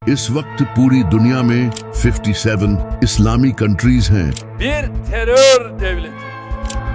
इस वक्त पूरी दुनिया में 57 इस्लामी कंट्रीज हैं। bir terör devleti.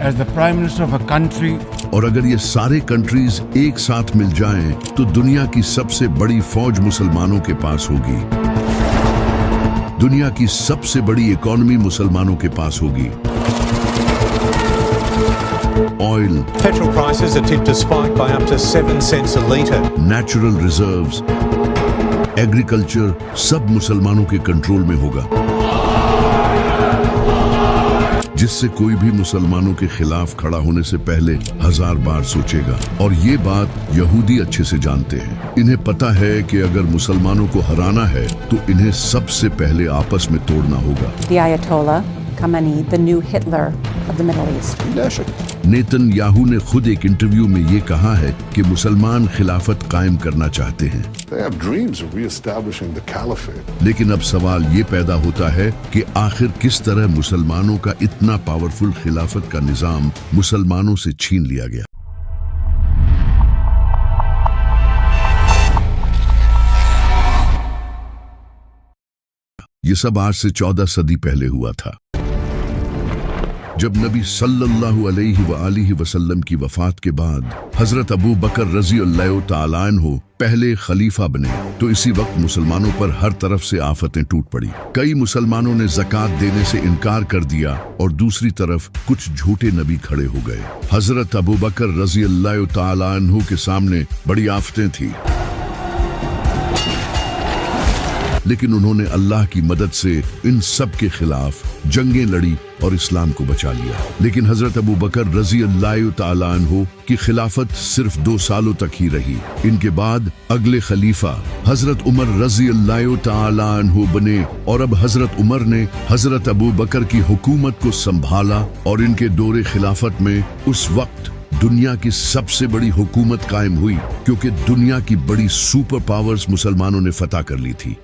As the Prime Minister of a country, और अगर ये सारे कंट्रीज एक साथ मिल जाएं, तो दुनिया की सबसे बड़ी फौज मुसलमानों के पास होगी। दुनिया की सबसे बड़ी इकोनॉमी मुसलमानों के पास होगी। Oil, petrol prices are tipped to spike by up to 7 cents a litre. Natural reserves, agriculture सब मुसलमानों के कंट्रोल में होगा, जिससे कोई भी मुसलमानों के खिलाफ खड़ा होने से पहले 1000 बार सोचेगा। और ये बात यहूदी अच्छे से जानते हैं। इन्हें पता है कि अगर मुसलमानों को हराना है तो इन्हें सबसे पहले आपस में तोड़ना होगा। The Ayatollah Khamenei, the new Hitler of the Middle East. Netanyahu ने खुद एक इंटरव्यू में ये कहा है कि मुसलमान खिलाफत कायम करना चाहते हैं। They have dreams of reestablishing the caliphate. लेकिन अब सवाल ये पैदा होता है कि आखिर किस तरह मुसलमानों का इतना पावरफुल खिलाफत का निजाम मुसलमानों से छीन लिया गया। ये सब आज से 14 सदी पहले हुआ था, जब नबी सल्लल्लाहु अलैहि वसल्लम की वफात के बाद हजरत अबू बकर रजी अल्लाह तआला अन्हु पहले खलीफा बने। तो इसी वक्त मुसलमानों पर हर तरफ से आफतें टूट पड़ी। कई मुसलमानों ने ज़कात देने से इनकार कर दिया और दूसरी तरफ कुछ झूठे नबी खड़े हो गए। हजरत अबू बकर रजी अल्लाह तआला अन्हु के सामने बड़ी आफतें थी, लेकिन उन्होंने अल्लाह की मदद से इन सब के खिलाफ जंगें लड़ी और इस्लाम को बचा लिया। लेकिन हजरत अबू बकर रजी अल्लाह तआला अन्हु की खिलाफत सिर्फ 2 सालों तक ही रही। इनके बाद अगले खलीफा हजरत उमर रजी अल्लाह तआला अन्हु बने और अब हजरत उमर ने हजरत अबू बकर की हुकूमत को संभाला और इनके दौरे खिलाफत में उस वक्त दुनिया की सबसे बड़ी हुकूमत कायम हुई, क्योंकि दुनिया की बड़ी सुपर पावर्स मुसलमानों ने फतह कर ली थी।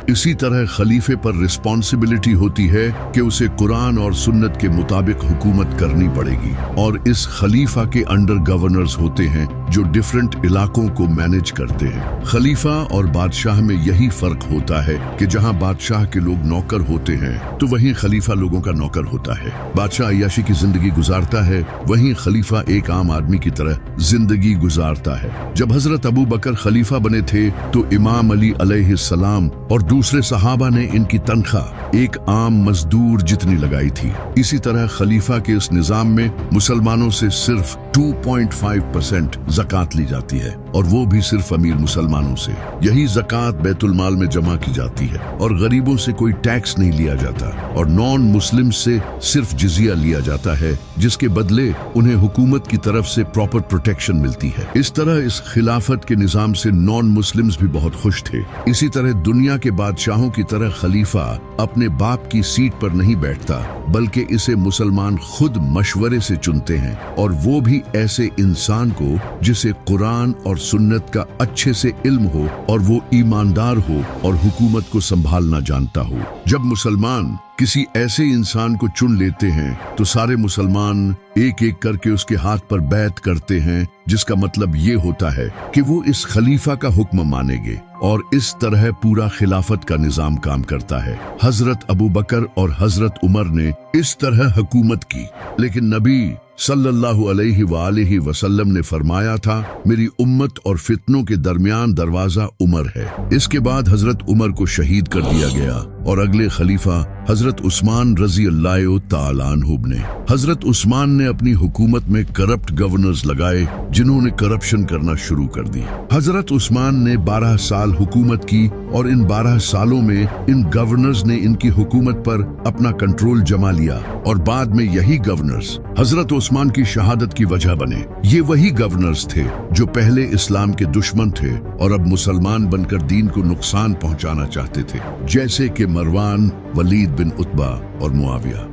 इसी तरह खलीफे पर रिस्पॉन्सिबिलिटी होती है कि उसे कुरान और सुन्नत के मुताबिक हुकूमत करनी पड़ेगी, और इस खलीफा के अंडर गवर्नर्स होते हैं जो डिफरेंट इलाकों को मैनेज करते हैं। खलीफा और बादशाह में यही फर्क होता है कि जहां बादशाह के लोग नौकर होते हैं तो वहीं खलीफा लोगों का नौकर होता है। बादशाह अय्याशी की जिंदगी गुजारता है, वहीं खलीफा एक आम आदमी की तरह जिंदगी गुजारता है। जब हजरत अबू बकर खलीफा बने थे तो इमाम अली अलैहिस्सलाम और दूसरे सहाबा ने इनकी तनख्वाह एक आम मजदूर जितनी लगाई थी। इसी तरह खलीफा के इस निजाम में मुसलमानों से सिर्फ 2.5% ज़कात ली जाती है, और वो भी सिर्फ अमीर मुसलमानों से। यही ज़कात बैतुल माल में जमा की जाती है, और गरीबों से कोई टैक्स नहीं लिया जाता, और नॉन मुस्लिम से सिर्फ जिजिया लिया जाता है, जिसके बदले उन्हें हुकूमत की तरफ से प्रॉपर प्रोटेक्शन मिलती है। इस तरह इस खिलाफत के निजाम से नॉन मुस्लिम्स भी बहुत खुश थे। इसी तरह दुनिया के बादशाहों की तरह खलीफा अपने बाप की सीट पर नहीं बैठता, बल्कि इसे मुसलमान खुद मशवरे से चुनते हैं, और वो भी ऐसे इंसान को जिसे कुरान और सुन्नत का अच्छे से इल्म हो और वो ईमानदार हो और हुकूमत को संभालना जानता हो। जब मुसलमान किसी ऐसे इंसान को चुन लेते हैं तो सारे मुसलमान एक एक करके उसके हाथ पर बैत करते हैं, जिसका मतलब ये होता है कि वो इस खलीफा का हुक्म मानेंगे, और इस तरह पूरा खिलाफत का निजाम काम करता है। हजरत अबू बकर और हजरत उमर ने इस तरह हुकूमत की, लेकिन नबी सल्लल्लाहु अलैहि वसल्लम ने फरमाया था, मेरी उम्मत और फितनों के दरमियान दरवाजा उमर है। इसके बाद हजरत उमर को शहीद कर दिया गया और अगले खलीफा हजरत उस्मान रजी अल्लाह तआला अन्हु बने। हजरत उस्मान ने अपनी हुकूमत में करप्ट गवर्नर्स लगाए, जिन्होंने करप्शन करना शुरू कर दी। हजरत उस्मान ने 12 साल हुकूमत की, और इन 12 सालों में इन गवर्नर्स ने इनकी हुकूमत पर अपना कंट्रोल जमा लिया, और बाद में यही गवर्नर्स हजरत उस्मान की शहादत की वजह बने। ये वही गवर्नर्स थे जो पहले इस्लाम के दुश्मन थे और अब मुसलमान बनकर दीन को नुकसान पहुंचाना चाहते थे, जैसे कि मरवान, वलीद बिन उतबा और मुआविया।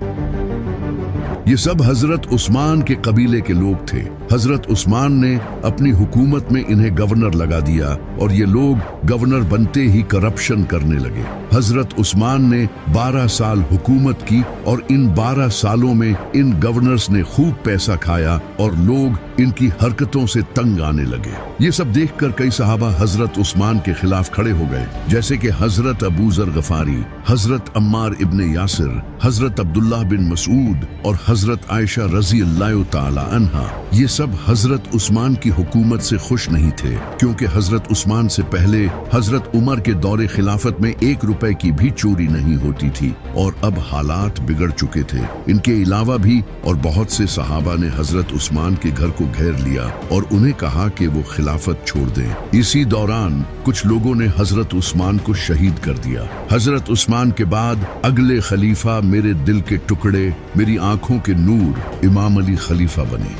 ये सब हजरत उस्मान के कबीले के लोग थे। हजरत उस्मान ने अपनी हुकूमत में इन्हें गवर्नर लगा दिया, और ये लोग गवर्नर बनते ही करप्शन करने लगे। हजरत उस्मान ने 12 साल हुकूमत की और इन 12 सालों में इन गवर्नर्स ने खूब पैसा खाया और लोग इनकी हरकतों से तंग आने लगे। ये सब देखकर कई सहाबा हजरत उस्मान के खिलाफ खड़े हो गए, जैसे कि हजरत अबू जर गफारी, हजरत अम्मार इब्ने यासिर, हजरत अब्दुल्लाह बिन मसूद और हजरत आयशा रजी अल्लाह ताला अन्हा। ये सब हजरत उस्मान की हुकूमत से खुश नहीं थे, क्योंकि हजरत उस्मान से पहले हजरत उमर के दौरे खिलाफत में 1 रुपए की भी चोरी नहीं होती थी और अब हालात बिगड़ चुके थे। इनके अलावा भी और बहुत से सहाबा ने हजरत उस्मान के घर को घेर लिया और उन्हें कहा कि वो खिलाफत छोड़ दें। इसी दौरान कुछ लोगों ने हजरत उस्मान को शहीद कर दिया। हजरत उस्मान के बाद अगले खलीफा, मेरे दिल के टुकड़े, मेरी आंखों के नूर, इमाम अली खलीफा बने।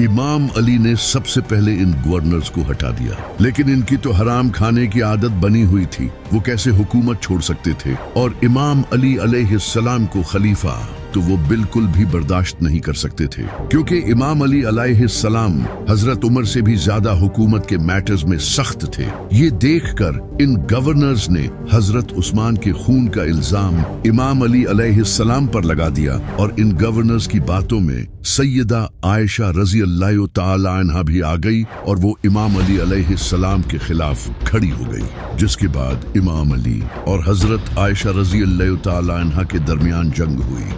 इमाम अली ने सबसे पहले इन गवर्नर्स को हटा दिया, लेकिन इनकी तो हराम खाने की आदत बनी हुई थी, वो कैसे हुकूमत छोड़ सकते थे। और इमाम अली अलैहिस्सलाम को खलीफा तो वो बिल्कुल भी बर्दाश्त नहीं कर सकते थे, क्योंकि इमाम अली अलैहिस्सलाम हजरत उमर से भी ज्यादा हुकूमत के मैटर्स में सख्त थे। ये देखकर इन गवर्नर्स ने हजरत उस्मान के खून का इल्जाम इमाम अली अलैहिस्सलाम पर लगा दिया और इन गवर्नर्स की बातों में सैयदा आयशा रजी अल्लाह ताला अन्हा भी आ गई और वो इमाम अली अलैहिस्सलाम के खिलाफ खड़ी हो गई, जिसके बाद इमाम अली और हजरत आयशा रजी अल्लाह ताला अन्हा के दरमियान जंग हुई,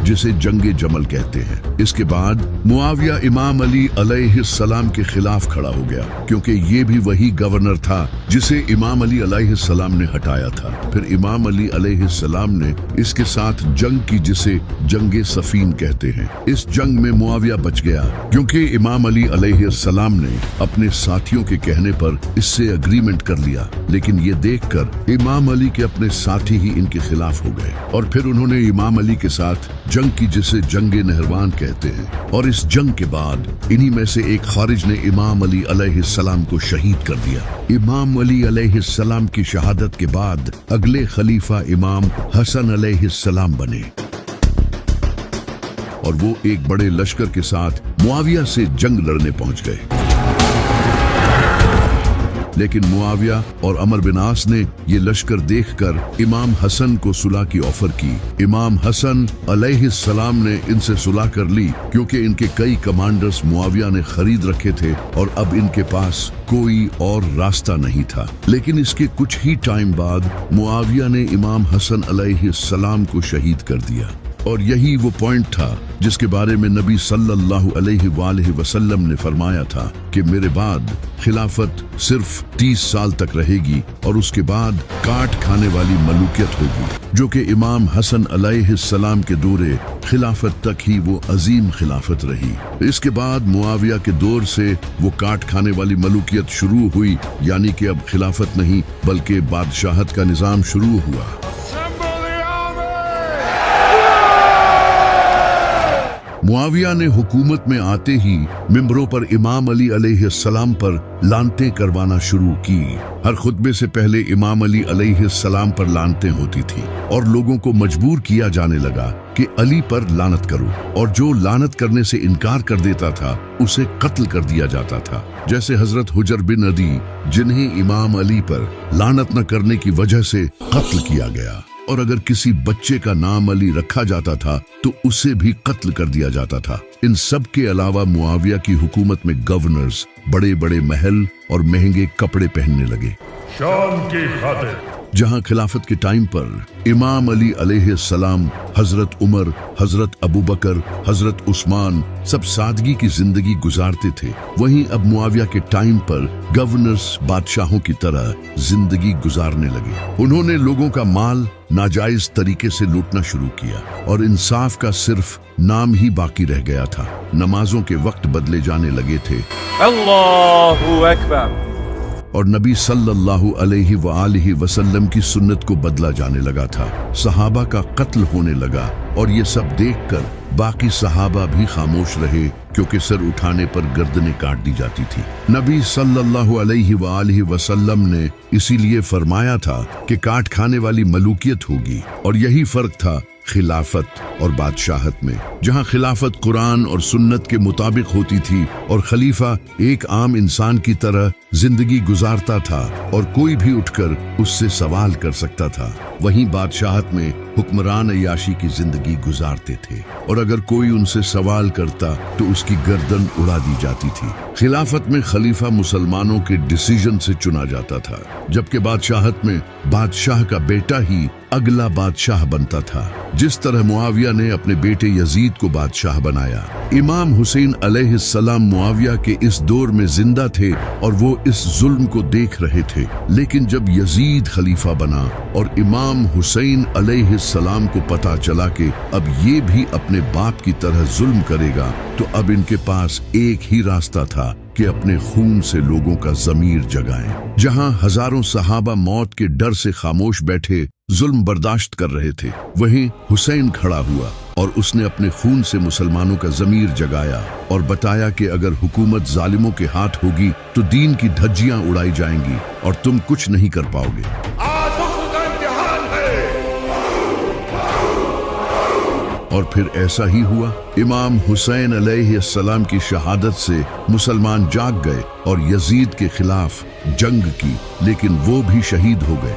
जिसे जंगे जमल कहते हैं। इसके बाद मुआविया इमाम अली अलैहिस्सलाम के खिलाफ खड़ा हो गया, क्योंकि ये भी वही गवर्नर था जिसे इमाम अली अलैहिस्सलाम ने हटाया था। फिर इमाम अली अलैहिस्सलाम ने इसके साथ जंग की, जिसे जंगे सफीन कहते हैं। इस जंग में मुआविया बच गया, क्योंकि इमाम अली अलैहिस्सलाम ने अपने साथियों के कहने पर इससे अग्रीमेंट कर लिया, लेकिन ये देखकर इमाम अली के अपने साथी ही इनके खिलाफ हो गए और फिर उन्होंने इमाम अली के साथ जंग की, जिसे जंगे नहरवान कहते हैं। और इस जंग के बाद इन्हीं में से एक खारिज ने इमाम अली अलैहिस्सलाम को शहीद कर दिया। इमाम अली अलैहिस्सलाम की शहादत के बाद अगले खलीफा इमाम हसन अलैहिस्सलाम बने और वो एक बड़े लश्कर के साथ मुआविया से जंग लड़ने पहुंच गए, लेकिन मुआविया और अमर बिन आस ने ये लश्कर देखकर इमाम हसन को सुलह की ऑफर की। इमाम हसन अलैहिस्सलाम ने इनसे सुलह कर ली, क्योंकि इनके कई कमांडर्स मुआविया ने खरीद रखे थे और अब इनके पास कोई और रास्ता नहीं था। लेकिन इसके कुछ ही टाइम बाद मुआविया ने इमाम हसन अलैहिस्सलाम को शहीद कर दिया और यही वो पॉइंट था जिसके बारे में नबी सल्लल्लाहु अलैहि वसल्लम ने फरमाया था कि मेरे बाद खिलाफत सिर्फ 30 साल तक रहेगी और उसके बाद काट खाने वाली मलूकियत होगी, जो कि इमाम हसन अलैहिस्सलाम के दौरे खिलाफत तक ही वो अजीम खिलाफत रही। इसके बाद मुआविया के दौर से वो काट खाने वाली मलूकियत शुरू हुई, यानी कि अब खिलाफत नहीं बल्कि बादशाहत का निजाम शुरू हुआ। मुआविया ने हुकूमत में आते ही मिंबरों पर इमाम अली अलैहिस्सलाम पर लानतें करवाना शुरू की। हर खुतबे से पहले इमाम अली अलैहिस्सलाम पर लानतें होती थी और लोगों को मजबूर किया जाने लगा कि अली पर लानत करो, और जो लानत करने से इनकार कर देता था उसे कत्ल कर दिया जाता था। जैसे हजरत हुजर बिन अदी, जिन्हें इमाम अली पर लानत न करने की वजह से कत्ल किया गया, और अगर किसी बच्चे का नाम अली रखा जाता था तो उसे भी कत्ल कर दिया जाता था। इन सब के अलावा मुआविया की हुकूमत में गवर्नर्स बड़े बड़े महल और महंगे कपड़े पहनने लगे। शान की खातिर जहां खिलाफत के टाइम पर इमाम अली अलैहिस्सलाम, हजरत उमर, हजरत अबू बकर, हजरत उस्मान सब सादगी की जिंदगी गुजारते थे, वहीं अब मुआविया के टाइम पर गवर्नर्स बादशाहों की तरह जिंदगी गुजारने लगे। उन्होंने लोगों का माल नाजायज तरीके से लूटना शुरू किया और इंसाफ का सिर्फ नाम ही बाकी रह गया था। नमाजों के वक्त बदले जाने लगे थे। अल्लाहु अकबर। और नबी सल्लल्लाहु अलैहि वसल्लम की सुन्नत को बदला जाने लगा था। सहाबा का कत्ल होने लगा और ये सब देखकर बाकी सहाबा भी खामोश रहे, क्योंकि सर उठाने पर गर्दनें काट दी जाती थी। नबी सल्लल्लाहु अलैहि वसल्लम ने इसीलिए फरमाया था कि काट खाने वाली मलूकियत होगी, और यही फर्क था खिलाफत और बादशाहत में, जहां खिलाफत कुरान और सुन्नत के मुताबिक होती थी और खलीफा एक आम इंसान की तरह जिंदगी गुजारता था और कोई भी उठकर उससे सवाल कर सकता था। वहीं बादशाहत में हुक्मरान अय्याशी की जिंदगी गुजारते थे और अगर कोई उनसे सवाल करता तो उसकी गर्दन उड़ा दी जाती थी। खिलाफत में खलीफा मुसलमानों के डिसीजन से चुना जाता था, जबकि बादशाहत में बादशाह का बेटा ही अगला बादशाह बनता था। जिस तरह मुआविया ने अपने बेटे यजीद को बादशाह बनाया। इमाम हुसैन अलैहिस्सलाम मुआविया के इस दौर में जिंदा थे और वो इस जुल्म को देख रहे थे, लेकिन जब यजीद खलीफा बना और इमाम हुसैन अलैहिस्सलाम को पता चला कि अब ये भी अपने बाप की तरह जुल्म करेगा, तो अब इनके पास एक ही रास्ता था कि अपने खून से लोगों का ज़मीर जगाएं। जहां हजारों सहाबा मौत के डर से खामोश बैठे जुल्म बर्दाश्त कर रहे थे, वहीं हुसैन खड़ा हुआ और उसने अपने खून से मुसलमानों का ज़मीर जगाया और बताया कि अगर हुकूमत जालिमों के हाथ होगी तो दीन की धज्जियां उड़ाई जाएंगी और तुम कुछ नहीं कर पाओगे। और फिर ऐसा ही हुआ। इमाम हुसैन अलैहिस्सलाम की शहादत से मुसलमान जाग गए और यजीद के खिलाफ जंग की, लेकिन वो भी शहीद हो गए।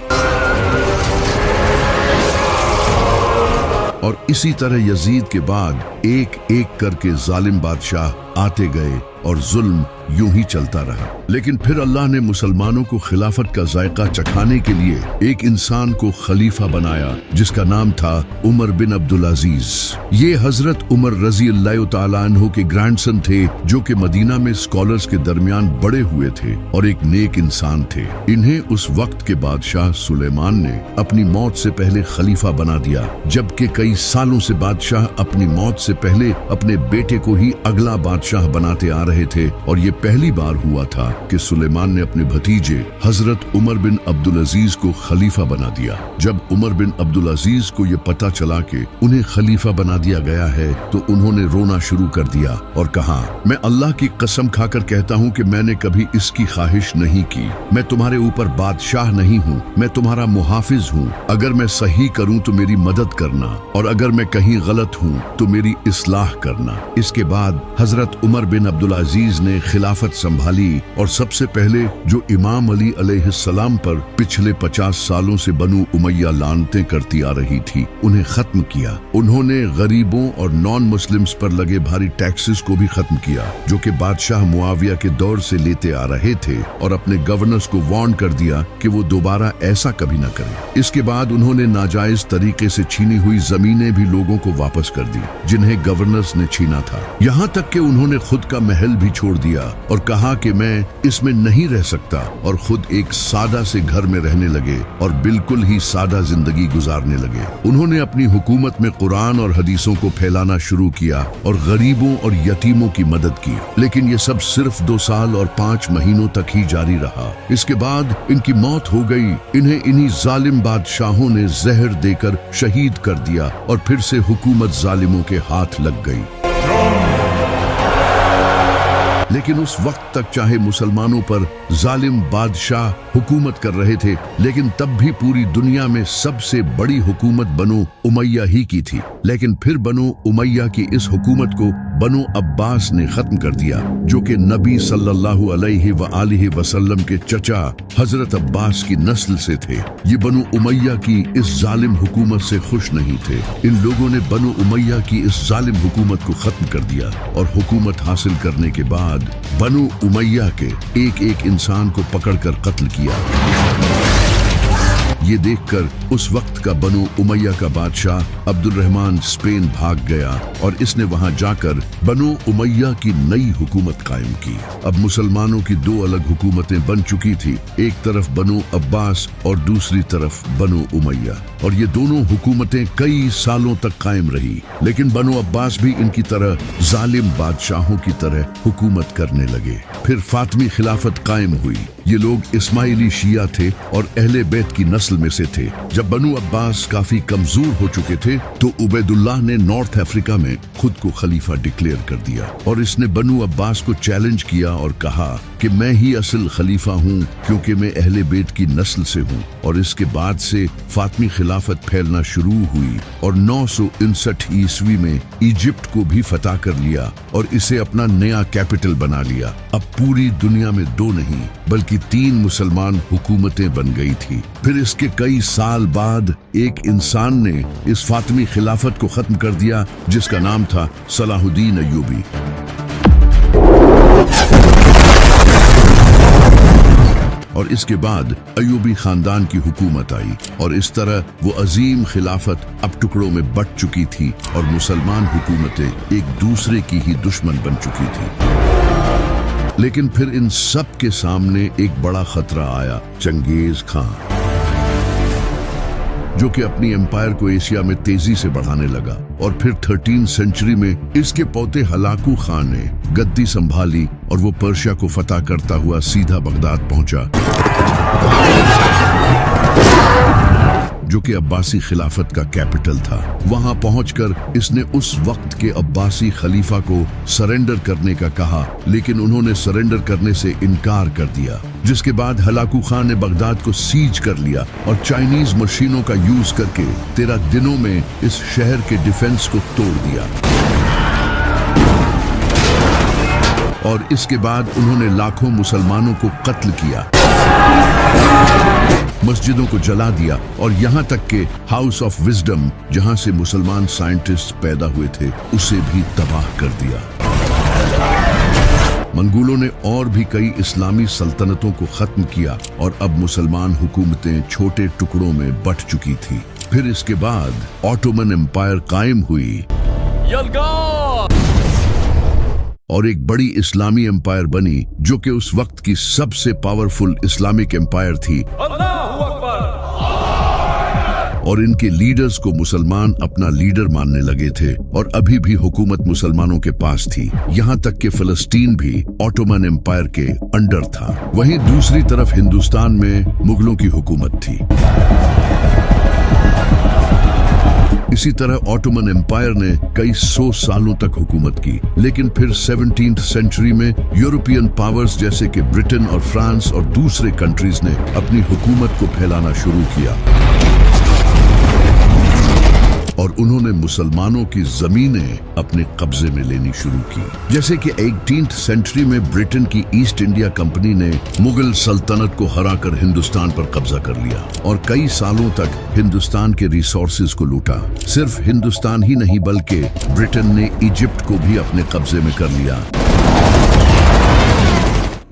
और इसी तरह यजीद के बाद एक एक करके जालिम बादशाह आते गए और जुल्म यूं ही चलता रहा। लेकिन फिर अल्लाह ने मुसलमानों को खिलाफत का जायका चखाने के लिए एक इंसान को खलीफा बनाया, जिसका नाम था उमर बिन अब्दुल अजीज। ये हजरत उमर रजी अल्लाह तआला अन्हु के ग्रैंडसन थे, जो कि मदीना में स्कॉलर्स के दरमियान बड़े हुए थे और एक नेक इंसान थे। इन्हें उस वक्त के बादशाह सुलेमान ने अपनी मौत से पहले खलीफा बना दिया, जबकि कई सालों से बादशाह अपनी मौत से पहले अपने बेटे को ही अगला बादशाह बनाते आ रहे थे। और ये पहली बार हुआ था कि सुलेमान ने अपने भतीजे हजरत उमर बिन अब्दुल अजीज को खलीफा बना दिया। जब उमर बिन अब्दुल अजीज को ये पता चला कि उन्हें खलीफा बना दिया गया है, तो उन्होंने रोना शुरू कर दिया और कहा, मैं अल्लाह की कसम खाकर कहता हूँ कि मैंने कभी इसकी ख्वाहिश नहीं की। मैं तुम्हारे ऊपर बादशाह नहीं हूँ, मैं तुम्हारा मुहाफिज हूँ। अगर मैं सही करूँ तो मेरी मदद करना, और अगर मैं कहीं गलत हूँ तो मेरी इस्लाह करना। इसके बाद हजरत उमर बिन अब्दुल अजीज ने खिलाफत संभाली और सबसे पहले जो इमाम अली अलैहिस्सलाम पर पिछले 50 सालों से बनु उमैया लानतें करती आ रही थी, उन्हें खत्म किया। उन्होंने गरीबों और नॉन मुस्लिम्स पर लगे भारी टैक्सेस को भी खत्म किया, जो कि बादशाह मुआविया के दौर से लेते आ रहे थे, और अपने गवर्नर्स को वार्न कर दिया कि वो दोबारा ऐसा कभी न करें। इसके बाद उन्होंने नाजायज तरीके से छीनी हुई जमीनें भी लोगों को वापस कर दी, जिन्हें गवर्नर्स ने छीना था। यहाँ तक कि उन्होंने खुद का महल भी छोड़ दिया और कहा कि मैं इसमें नहीं रह सकता, और खुद एक सादा से घर में रहने लगे और बिल्कुल ही सादा जिंदगी गुजारने लगे। उन्होंने अपनी हुकूमत में कुरान और हदीसों को फैलाना शुरू किया और गरीबों और यतीमों की मदद की, लेकिन ये सब सिर्फ 2 साल और 5 महीनों तक ही जारी रहा। इसके बाद इनकी मौत हो गई। इन्हें इन्हीं जालिम बादशाहों ने जहर देकर शहीद कर दिया और फिर से हुकूमत जालिमों के हाथ लग गई। लेकिन उस वक्त तक चाहे मुसलमानों पर जालिम बादशाह हुकूमत कर रहे थे, लेकिन तब भी पूरी दुनिया में सबसे बड़ी हुकूमत बनु उमैया ही की थी। लेकिन फिर बनु उमैया की इस हुकूमत को बनु अब्बास ने खत्म कर दिया, जो कि नबी सल्लल्लाहु अलैहि वआलिहि वसल्लम के चचा हजरत अब्बास की नस्ल से थे। ये बनु उमैया की इस जालिम हुकूमत से खुश नहीं थे। इन लोगों ने बनु उमैया की इस जालिम हुकूमत को खत्म कर दिया और हुकूमत हासिल करने के बाद बनु उमैया के एक एक इंसान को पकड़कर कत्ल किया। ये देखकर उस वक्त का बनु उमैया का बादशाह अब्दुल रहमान स्पेन भाग गया और इसने वहां जाकर बनु उमैया की नई हुकूमत कायम की। अब मुसलमानों की 2 अलग हुकूमतें बन चुकी थी, एक तरफ बनु अब्बास और दूसरी तरफ बनु उमैया, और ये दोनों हुकूमतें कई सालों तक कायम रही। लेकिन बनु अब्बास भी इनकी तरह जालिम बादशाहों की तरह हुकूमत करने लगे। फिर फातिमी खिलाफत कायम हुई। ये लोग इस्माइली शिया थे और अहले बैत की नस्ल में से थे। जब बनु अब्बास काफी कमजोर हो चुके थे, तो उबैदुल्लाह ने नॉर्थ अफ्रीका में खुद को खलीफा डिक्लेयर कर दिया और इसने बनु अब्बास को चैलेंज किया और कहा कि मैं ही असल खलीफा हूँ क्योंकि मैं अहले बेत की नस्ल से हूँ। और इसके बाद से फातमी खिलाफत फैलना शुरू हुई और 959 ईस्वी में इजिप्ट को भी फतह कर लिया और इसे अपना नया कैपिटल बना लिया। अब पूरी दुनिया में 2 नहीं बल्कि 3 मुसलमान हुकूमतें बन गई थी। फिर इसके कई साल बाद एक इंसान ने इस फातमी खिलाफत को खत्म कर दिया जिसका नाम था सलाहुद्दीन अय्यूबी। और इसके बाद अय्यूबी खानदान की हुकूमत आई और इस तरह वो अजीम खिलाफत अब टुकड़ों में बंट चुकी थी और मुसलमान हुकूमतें एक दूसरे की ही दुश्मन बन चुकी थी। लेकिन फिर इन सब के सामने एक बड़ा खतरा आया, चंगेज खां, जो कि अपनी एम्पायर को एशिया में तेजी से बढ़ाने लगा। और फिर 13वीं सेंचुरी में इसके पोते हलाकू खान ने गद्दी संभाली और वो पर्शिया को फतह करता हुआ सीधा बगदाद पहुंचा, जो कि अब्बासी खिलाफत का कैपिटल था। वहां पहुंचकर इसने उस वक्त के अब्बासी खलीफा को सरेंडर करने का कहा, लेकिन उन्होंने सरेंडर करने से इनकार कर दिया। जिसके बाद हलाकू खान ने बगदाद को सीज कर लिया और चाइनीज मशीनों का यूज करके 13 दिनों में इस शहर के डिफेंस को तोड़ दिया। और इसके बाद उन्होंने लाखों मुसलमानों को कत्ल किया, मस्जिदों को जला दिया और यहाँ तक के हाउस ऑफ विजडम, जहाँ से मुसलमान साइंटिस्ट पैदा हुए थे, उसे भी तबाह कर दिया। मंगोलों ने और भी कई इस्लामी सल्तनतों को खत्म किया और अब मुसलमान हुकूमतें छोटे टुकड़ों में बंट चुकी थी। फिर इसके बाद ऑटोमन एम्पायर कायम हुई और एक बड़ी इस्लामी एम्पायर बनी जो कि उस वक्त की सबसे पावरफुल इस्लामिक एम्पायर थी। और इनके लीडर्स को मुसलमान अपना लीडर मानने लगे थे और अभी भी हुकूमत मुसलमानों के पास थी। यहाँ तक कि फिलिस्तीन भी ऑटोमन एम्पायर के अंडर था। वहीं दूसरी तरफ हिंदुस्तान में मुगलों की हुकूमत थी। इसी तरह ऑटोमन एम्पायर ने कई 100 सालों तक हुकूमत की, लेकिन फिर 17वीं सेंचुरी में यूरोपियन पावर्स जैसे कि ब्रिटेन और फ्रांस और दूसरे कंट्रीज ने अपनी हुकूमत को फैलाना शुरू किया और उन्होंने मुसलमानों की जमीनें अपने कब्जे में लेनी शुरू की। जैसे कि 18वीं सेंचुरी में ब्रिटेन की ईस्ट इंडिया कंपनी ने मुगल सल्तनत को हराकर हिंदुस्तान पर कब्जा कर लिया और कई सालों तक हिंदुस्तान के रिसोर्सेज को लूटा। सिर्फ हिंदुस्तान ही नहीं बल्कि ब्रिटेन ने इजिप्ट को भी अपने कब्जे में कर लिया,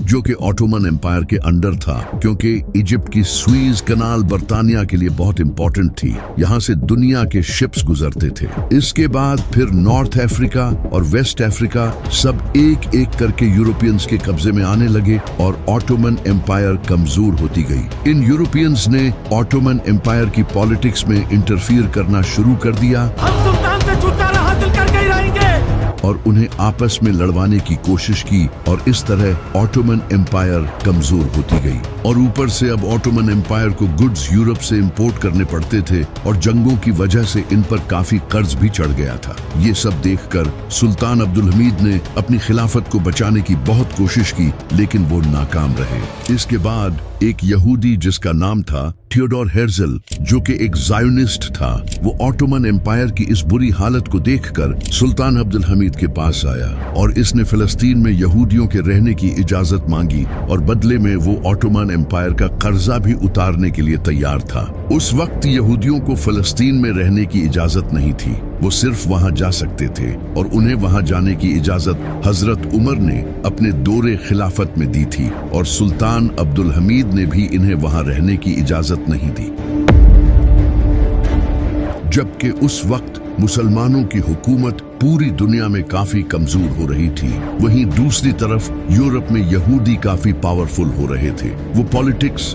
जो कि ऑटोमन एम्पायर के अंडर था, क्योंकि इजिप्ट की स्वीज कनाल बर्तानिया के लिए बहुत इंपॉर्टेंट थी। यहाँ से दुनिया के शिप्स गुजरते थे। इसके बाद फिर नॉर्थ अफ्रीका और वेस्ट अफ्रीका सब एक एक करके यूरोपियंस के कब्जे में आने लगे और ऑटोमन एम्पायर कमजोर होती गई। इन यूरोपियंस ने ऑटोमन एम्पायर की पॉलिटिक्स में इंटरफियर करना शुरू कर दिया। हम सुल्तान से छुटकारा हासिल करके ही रहेंगे और उन्हें आपस में लड़वाने की कोशिश की और इस तरह ऑटोमन एम्पायर कमजोर होती गई। और ऊपर से अब ऑटोमन एम्पायर को गुड्स यूरोप से इंपोर्ट करने पड़ते थे और जंगों की वजह से इन पर काफी कर्ज भी चढ़ गया था। ये सब देखकर सुल्तान अब्दुल हमीद ने अपनी खिलाफत को बचाने की बहुत कोशिश की, लेकिन वो नाकाम रहे। इसके बाद एक यहूदी जिसका नाम था थियोडोर हेर्जल, जो कि एक जायोनिस्ट था, वो ऑटोमन एम्पायर की इस बुरी हालत को देखकर सुल्तान अब्दुल हमीद के पास आया और इसने फिलिस्तीन में यहूदियों के रहने की इजाजत मांगी और बदले में वो ऑटोमन एम्पायर का कर्जा भी उतारने के लिए तैयार था। उस वक्त यहूदियों को फिलिस्तीन में रहने की इजाजत नहीं थी, वो सिर्फ वहां जा सकते थे और उन्हें वहां जाने की इजाजत हजरत उमर ने अपने दौरे खिलाफत में दी थी और सुल्तान अब्दुल हमीद ने भी इन्हें वहां रहने की इजाजत नहीं दी। जबकि उस वक्त मुसलमानों की हुकूमत पूरी दुनिया में काफी कमजोर हो रही थी, वहीं दूसरी तरफ यूरोप में यहूदी काफी पावरफुल हो रहे थे। वो पॉलिटिक्स,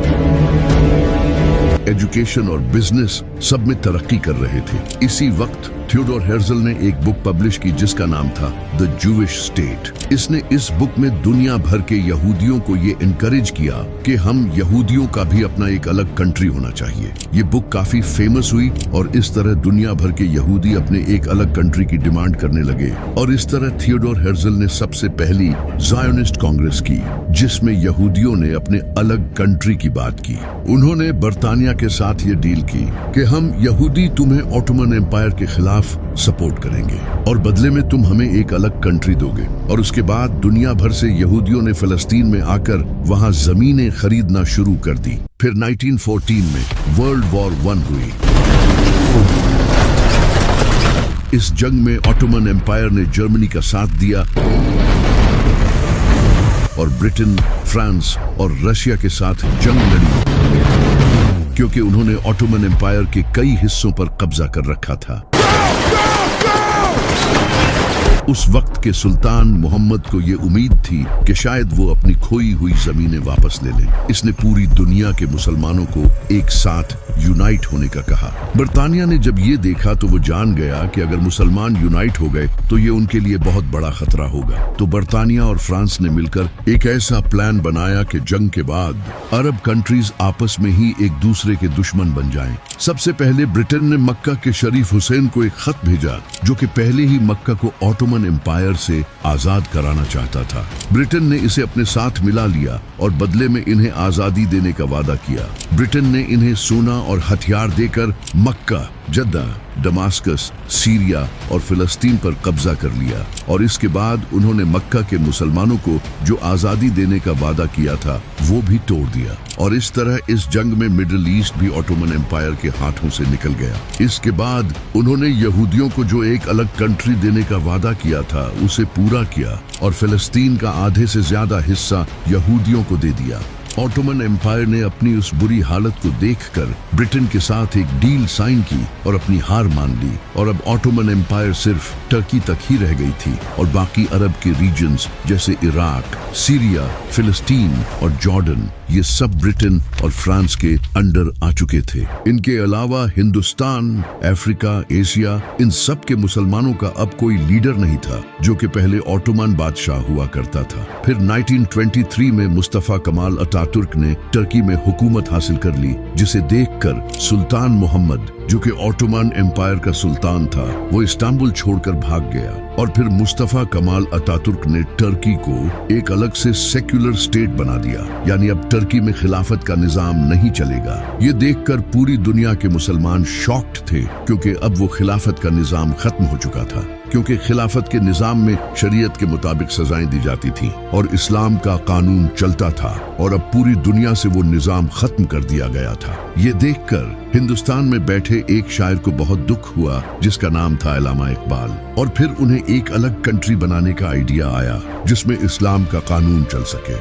एजुकेशन और बिजनेस सब में तरक्की कर रहे थे। इसी वक्त थियोडोर हेrzl ने एक बुक पब्लिश की जिसका नाम था द जूविश स्टेट। इसने इस बुक में दुनिया भर के यहूदियों को ये इनकरेज किया कि हम यहूदियों का भी अपना एक अलग कंट्री होना चाहिए। ये बुक काफी फेमस हुई और इस तरह दुनिया भर के यहूदी अपने एक अलग कंट्री की डिमांड करने लगे और इस तरह थियोडोर हेrzl ने सबसे पहली ज़ायोनिस्ट कांग्रेस की जिसमें यहूदियों ने अपने अलग कंट्री की बात की। उन्होंने बर्तानिया के साथ ये डील की कि हम यहूदी तुम्हें ऑटोमन एम्पायर के खिलाफ सपोर्ट करेंगे और बदले में तुम हमें एक अलग कंट्री दोगे। और उसके बाद दुनिया भर से यहूदियों ने फिलिस्तीन में आकर वहां जमीनें खरीदना शुरू कर दी। फिर 1914 में वर्ल्ड वॉर 1 हुई। इस जंग में ऑटोमन एम्पायर ने जर्मनी का साथ दिया और ब्रिटेन, फ्रांस और रशिया के साथ जंग लड़ी क्योंकि उन्होंने ऑटोमन एम्पायर के कई हिस्सों पर कब्जा कर रखा था। उस वक्त के सुल्तान मोहम्मद को ये उम्मीद थी कि शायद वो अपनी खोई हुई जमीनें वापस ले लें। इसने पूरी दुनिया के मुसलमानों को एक साथ यूनाइट होने का कहा। बर्तानिया ने जब ये देखा तो वो जान गया कि अगर मुसलमान यूनाइट हो गए तो ये उनके लिए बहुत बड़ा खतरा होगा। तो बर्तानिया और फ्रांस ने मिलकर एक ऐसा प्लान बनाया कि जंग के बाद अरब कंट्रीज आपस में ही एक दूसरे के दुश्मन बन जाएं। सबसे पहले ब्रिटेन ने मक्का के शरीफ हुसैन को एक खत भेजा जो कि पहले ही मक्का को ऑटोमन एम्पायर से आजाद कराना चाहता था। ब्रिटेन ने इसे अपने साथ मिला लिया और बदले में इन्हें आजादी देने का वादा किया। ब्रिटेन ने इन्हें सोना और हथियार देकर मक्का, जद्दा, दमास्कस, सीरिया और फिलिस्तीन पर कब्जा कर लिया और इसके बाद उन्होंने मक्का के मुसलमानों को जो आजादी देने का वादा किया था वो भी तोड़ दिया और इस तरह इस जंग में मिडिल ईस्ट भी ऑटोमन एम्पायर के हाथों से निकल गया। इसके बाद उन्होंने यहूदियों को जो एक अलग कंट्री देने का वादा किया था उसे पूरा किया और फिलिस्तीन का आधे से ज्यादा हिस्सा यहूदियों को दे दिया। ऑटोमन एम्पायर ने अपनी उस बुरी हालत को देखकर ब्रिटेन के साथ एक डील साइन की और अपनी हार मान ली और अब ऑटोमन एम्पायर सिर्फ टर्की तक ही रह गई थी और बाकी अरब के रीजन्स जैसे इराक, सीरिया, फिलिस्तीन और जॉर्डन ये सब ब्रिटेन और फ्रांस के अंडर आ चुके थे। इनके अलावा हिंदुस्तान, अफ्रीका, एशिया, इन सब के मुसलमानों का अब कोई लीडर नहीं था जो कि पहले ऑटोमन बादशाह हुआ करता था। फिर 1923 में मुस्तफा कमाल अतातुर्क ने टर्की में हुकूमत हासिल कर ली जिसे देखकर सुल्तान मोहम्मद जो कि ऑटोमन एम्पायर का सुल्तान था वो इस्तांबुल छोड़कर भाग गया और फिर मुस्तफा कमाल अतातुर्क ने टर्की को एक अलग से सेक्युलर स्टेट बना दिया, यानी अब टर्की में खिलाफत का निजाम नहीं चलेगा। ये देखकर पूरी दुनिया के मुसलमान शॉक्ड थे क्योंकि अब वो खिलाफत का निजाम खत्म हो चुका था क्योंकि खिलाफत के निजाम में शरीयत के मुताबिक सजाएं दी जाती थी और इस्लाम का कानून चलता था और अब पूरी दुनिया से वो निजाम खत्म कर दिया गया था। ये देखकर हिंदुस्तान में बैठे एक शायर को बहुत दुख हुआ जिसका नाम था अल्लामा इकबाल और फिर उन्हें एक अलग कंट्री बनाने का आइडिया आया जिसमें इस्लाम का कानून चल सके।